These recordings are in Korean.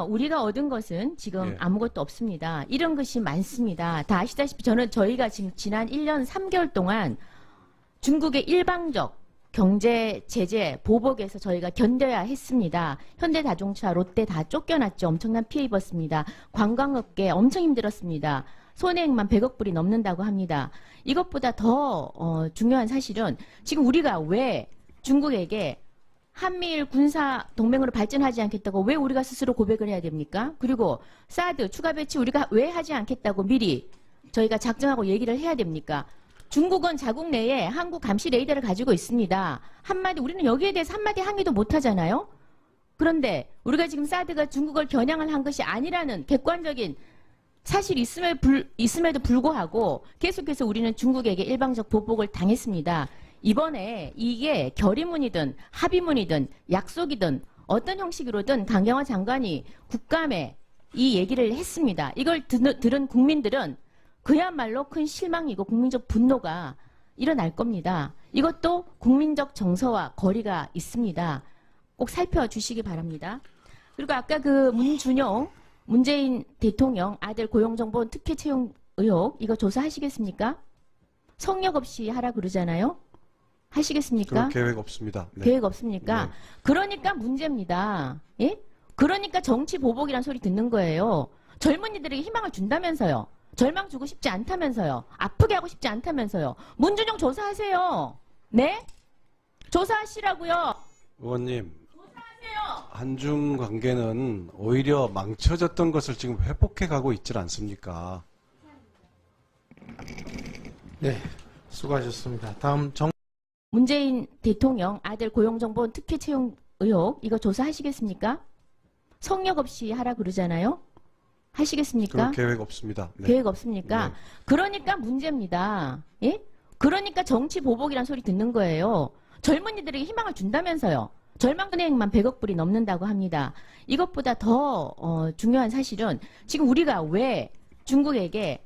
우리가 얻은 것은 지금 예. 아무것도 없습니다. 이런 것이 많습니다. 다 아시다시피 저희가 지금 지난 1년 3개월 동안 중국의 일방적 경제 제재 보복에서 저희가 견뎌야 했습니다. 현대자동차, 롯데 다 쫓겨났죠. 엄청난 피해 입었습니다. 관광업계 엄청 힘들었습니다. 손해액만 100억 불이 넘는다고 합니다. 이것보다 더 중요한 사실은 지금 우리가 왜 중국에게 한미일 군사 동맹으로 발전하지 않겠다고 왜 우리가 스스로 고백을 해야 됩니까? 그리고 사드 추가 배치 우리가 왜 하지 않겠다고 미리 저희가 작정하고 얘기를 해야 됩니까? 중국은 자국 내에 한국 감시 레이더를 가지고 있습니다. 우리는 여기에 대해서 한마디 항의도 못하잖아요. 그런데 우리가 지금 사드가 중국을 겨냥을 한 것이 아니라는 객관적인 사실이 있음에도 불구하고 계속해서 우리는 중국에게 일방적 보복을 당했습니다. 이번에 이게 결의문이든 합의문이든 약속이든 어떤 형식으로든 강경화 장관이 국감에 이 얘기를 했습니다. 이걸 들은 국민들은 그야말로 큰 실망이고 국민적 분노가 일어날 겁니다. 이것도 국민적 정서와 거리가 있습니다. 꼭 살펴주시기 바랍니다. 그리고 아까 그 문준용 문재인 대통령 아들 고용정보원 특혜 채용 의혹 이거 조사하시겠습니까? 성역 없이 하라 그러잖아요. 하시겠습니까? 그럴 계획 없습니다. 네. 계획 없습니까? 네. 그러니까 문제입니다. 예? 그러니까 정치 보복이란 소리 듣는 거예요. 젊은이들에게 희망을 준다면서요. 절망 주고 싶지 않다면서요. 아프게 하고 싶지 않다면서요. 문준용 조사하세요. 네? 조사하시라고요. 의원님, 조사하세요. 한중 관계는 오히려 망쳐졌던 것을 지금 회복해 가고 있질 않습니까? 네, 수고하셨습니다. 다음 문재인 대통령 아들 고용정보원 특혜 채용 의혹 이거 조사하시겠습니까? 성역 없이 하라 그러잖아요. 하시겠습니까? 그럴 계획 없습니다. 네. 계획 없습니까? 네. 그러니까 문제입니다. 예? 그러니까 정치 보복이란 소리 듣는 거예요. 젊은이들에게 희망을 준다면서요. 절망은행만 100억 불이 넘는다고 합니다. 이것보다 더 중요한 사실은 지금 우리가 왜 중국에게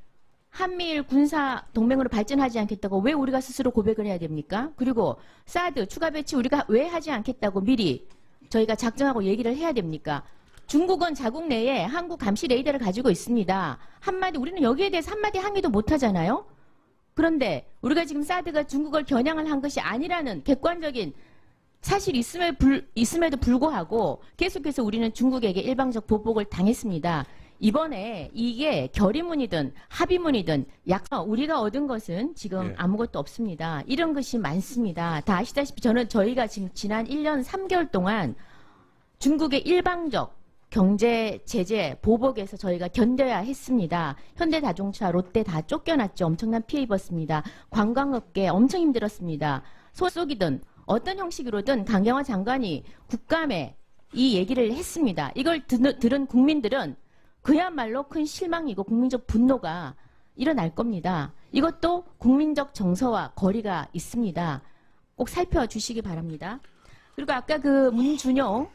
한미일 군사 동맹으로 발전하지 않겠다고 왜 우리가 스스로 고백을 해야 됩니까? 그리고 사드 추가 배치 우리가 왜 하지 않겠다고 미리 저희가 작정하고 얘기를 해야 됩니까? 중국은 자국 내에 한국 감시 레이더를 가지고 있습니다. 우리는 여기에 대해서 한마디 항의도 못하잖아요. 그런데 우리가 지금 사드가 중국을 겨냥을 한 것이 아니라는 객관적인 사실이 있음에도 불구하고 계속해서 우리는 중국에게 일방적 보복을 당했습니다. 이번에 이게 결의문이든 합의문이든 우리가 얻은 것은 지금 예. 아무것도 없습니다. 이런 것이 많습니다. 다 아시다시피 저희가 지금 지난 1년 3개월 동안 중국의 일방적 경제 제재 보복에서 저희가 견뎌야 했습니다. 현대자동차, 롯데 다 쫓겨났죠. 엄청난 피해 입었습니다. 관광업계 엄청 힘들었습니다. 소속이든 어떤 형식으로든 강경화 장관이 국감에 이 얘기를 했습니다. 이걸 들은 국민들은 그야말로 큰 실망이고 국민적 분노가 일어날 겁니다. 이것도 국민적 정서와 거리가 있습니다. 꼭 살펴주시기 바랍니다. 그리고 아까 그 문준용